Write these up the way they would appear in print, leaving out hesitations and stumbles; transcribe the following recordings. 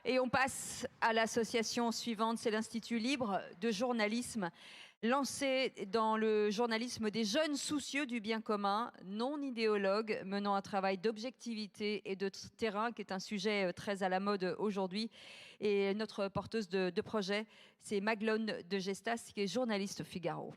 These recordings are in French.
Et on passe à l'association suivante, c'est l'Institut libre de journalisme, lancé dans le journalisme des jeunes soucieux du bien commun, non idéologues, menant un travail d'objectivité et de terrain, qui est un sujet très à la mode aujourd'hui. Et notre porteuse de projet, c'est Maglone de Gestas, qui est journaliste au Figaro.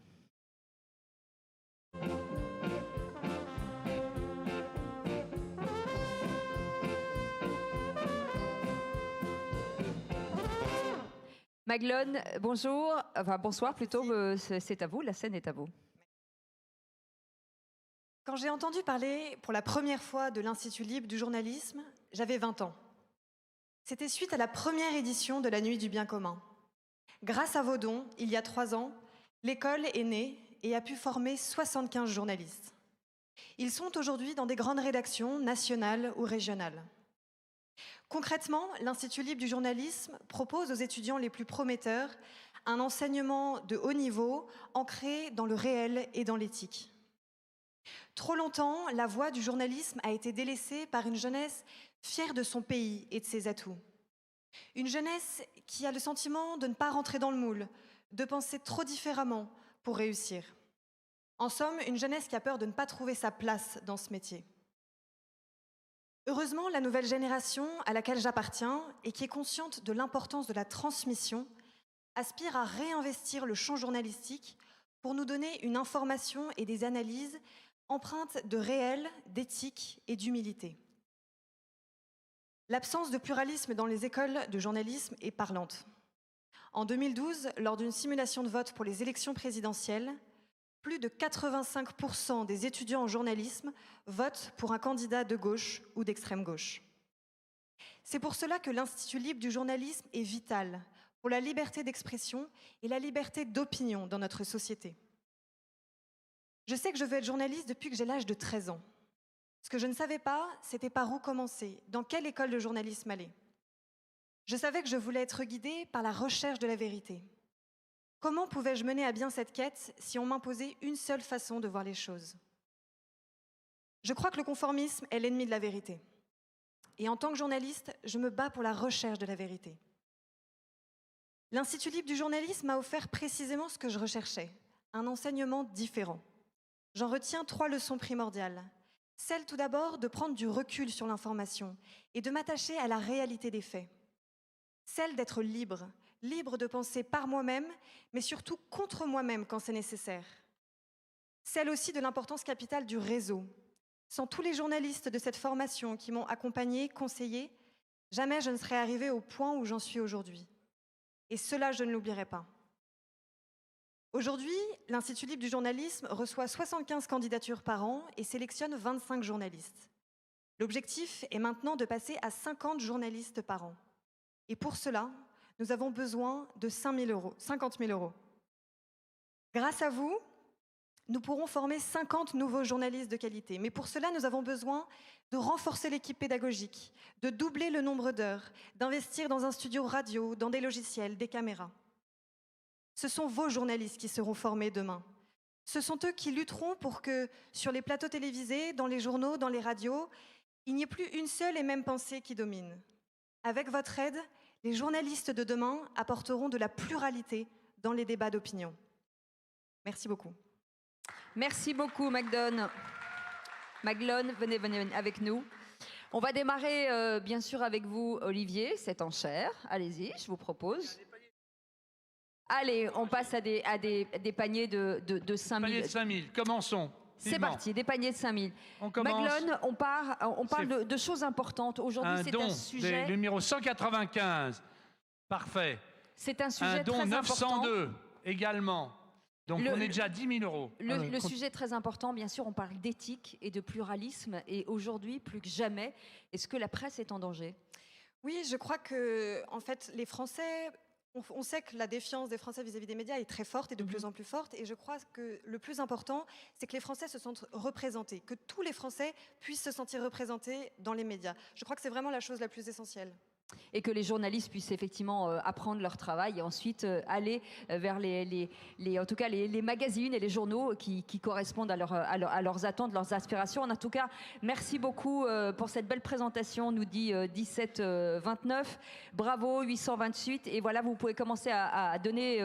Maglone, bonjour, enfin bonsoir plutôt, c'est à vous, la scène est à vous. Quand j'ai entendu parler pour la première fois de l'Institut libre du journalisme, j'avais 20 ans. C'était suite à la première édition de la Nuit du bien commun. Grâce à vos dons, il y a 3 ans, l'école est née et a pu former 75 journalistes. Ils sont aujourd'hui dans des grandes rédactions nationales ou régionales. Concrètement, l'Institut libre du journalisme propose aux étudiants les plus prometteurs un enseignement de haut niveau ancré dans le réel et dans l'éthique. Trop longtemps, la voie du journalisme a été délaissée par une jeunesse fière de son pays et de ses atouts. Une jeunesse qui a le sentiment de ne pas rentrer dans le moule, de penser trop différemment pour réussir. En somme, une jeunesse qui a peur de ne pas trouver sa place dans ce métier. Heureusement, la nouvelle génération à laquelle j'appartiens et qui est consciente de l'importance de la transmission aspire à réinvestir le champ journalistique pour nous donner une information et des analyses empreintes de réel, d'éthique et d'humilité. L'absence de pluralisme dans les écoles de journalisme est parlante. En 2012, lors d'une simulation de vote pour les élections présidentielles, plus de 85% des étudiants en journalisme votent pour un candidat de gauche ou d'extrême gauche. C'est pour cela que l'Institut libre du journalisme est vital pour la liberté d'expression et la liberté d'opinion dans notre société. Je sais que je veux être journaliste depuis que j'ai l'âge de 13 ans. Ce que je ne savais pas, c'était par où commencer, dans quelle école de journalisme aller. Je savais que je voulais être guidée par la recherche de la vérité. Comment pouvais-je mener à bien cette quête si on m'imposait une seule façon de voir les choses? Je crois que le conformisme est l'ennemi de la vérité. Et en tant que journaliste, je me bats pour la recherche de la vérité. L'Institut libre du journalisme m'a offert précisément ce que je recherchais, un enseignement différent. J'en retiens 3 leçons primordiales. Celle tout d'abord de prendre du recul sur l'information et de m'attacher à la réalité des faits. Celle d'être libre, libre de penser par moi-même, mais surtout contre moi-même quand c'est nécessaire. Celle aussi de l'importance capitale du réseau. Sans tous les journalistes de cette formation qui m'ont accompagnée, conseillée, jamais je ne serais arrivée au point où j'en suis aujourd'hui. Et cela, je ne l'oublierai pas. Aujourd'hui, l'Institut libre du journalisme reçoit 75 candidatures par an et sélectionne 25 journalistes. L'objectif est maintenant de passer à 50 journalistes par an. Et pour cela, nous avons besoin de 50 000 euros. Grâce à vous, nous pourrons former 50 nouveaux journalistes de qualité. Mais pour cela, nous avons besoin de renforcer l'équipe pédagogique, de doubler le nombre d'heures, d'investir dans un studio radio, dans des logiciels, des caméras. Ce sont vos journalistes qui seront formés demain. Ce sont eux qui lutteront pour que, sur les plateaux télévisés, dans les journaux, dans les radios, il n'y ait plus une seule et même pensée qui domine. Avec votre aide, les journalistes de demain apporteront de la pluralité dans les débats d'opinion. Merci beaucoup. Merci beaucoup, Maglone. Maglone, venez avec nous. On va démarrer, bien sûr, avec vous, Olivier, cette enchère. Allez-y, je vous propose. Allez, on passe à des paniers de 5 000. Panier de 5 000, commençons. C'est parti, des paniers de 5 000. On commence. Maglone, on parle de choses importantes. Aujourd'hui, c'est un sujet... Le numéro 195, parfait. C'est un sujet très important. Un don 902, également. Donc on est déjà à 10 000 euros. Le sujet très important, bien sûr, on parle d'éthique et de pluralisme. Et aujourd'hui, plus que jamais, est-ce que la presse est en danger? Oui, je crois que, en fait, les Français... On sait que la défiance des Français vis-à-vis des médias est très forte et de plus en plus forte. Et je crois que le plus important, c'est que les Français se sentent représentés, que tous les Français puissent se sentir représentés dans les médias. Je crois que c'est vraiment la chose la plus essentielle. Et que les journalistes puissent effectivement apprendre leur travail et ensuite aller vers en tout cas les magazines et les journaux qui correspondent à leurs attentes, leurs aspirations. En tout cas, merci beaucoup pour cette belle présentation, nous dit 1729. Bravo, 828. Et voilà, vous pouvez commencer à donner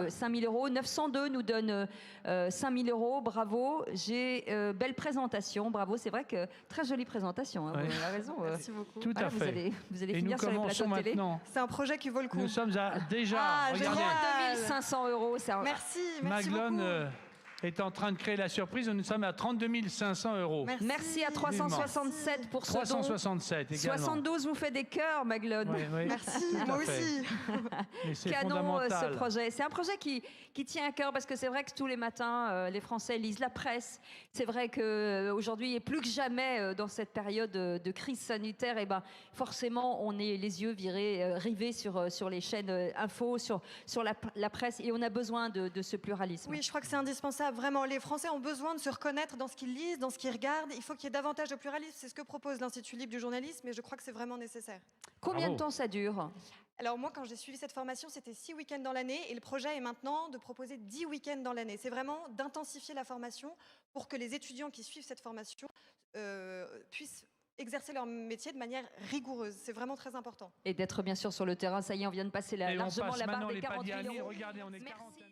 5 000 euros. 902 nous donne 5 000 euros. Bravo, belle présentation. Bravo, c'est vrai que très jolie présentation. Hein, Ouais. vous avez raison. Merci beaucoup. Tout à fait. Vous allez Et nous finir sur les plateaux commençons de télé. maintenant. C'est un projet qui vaut le coup. Nous sommes déjà, Ah, regardez, génial. 32 500 euros. Merci Maglone beaucoup. est en train de créer la surprise. Nous sommes à 32 500 euros. Merci à 367 pour ce don. 367 également. 72 vous fait des cœurs, Maglone. Oui, oui. Merci, Tout à moi fait. aussi. Et c'est Canon fondamental. ce projet. C'est un projet qui tient à cœur parce que c'est vrai que tous les matins, les Français lisent la presse. C'est vrai qu'aujourd'hui, et plus que jamais dans cette période de crise sanitaire, forcément, on est les yeux rivés sur les chaînes info, sur la presse, et on a besoin de ce pluralisme. Oui, je crois que c'est indispensable. Vraiment, les Français ont besoin de se reconnaître dans ce qu'ils lisent, dans ce qu'ils regardent. Il faut qu'il y ait davantage de pluralisme. C'est ce que propose l'Institut libre du journalisme, et je crois que c'est vraiment nécessaire. Combien Bravo. de temps ça dure? Alors moi, quand j'ai suivi cette formation, c'était 6 week-ends dans l'année, et le projet est maintenant de proposer 10 week-ends dans l'année. C'est vraiment d'intensifier la formation pour que les étudiants qui suivent cette formation puissent exercer leur métier de manière rigoureuse. C'est vraiment très important. Et d'être bien sûr sur le terrain. Ça y est, on vient de passer Et on largement passe la barre maintenant des les 40 000 paliers. euros. Regardez, on est Merci. 40 000.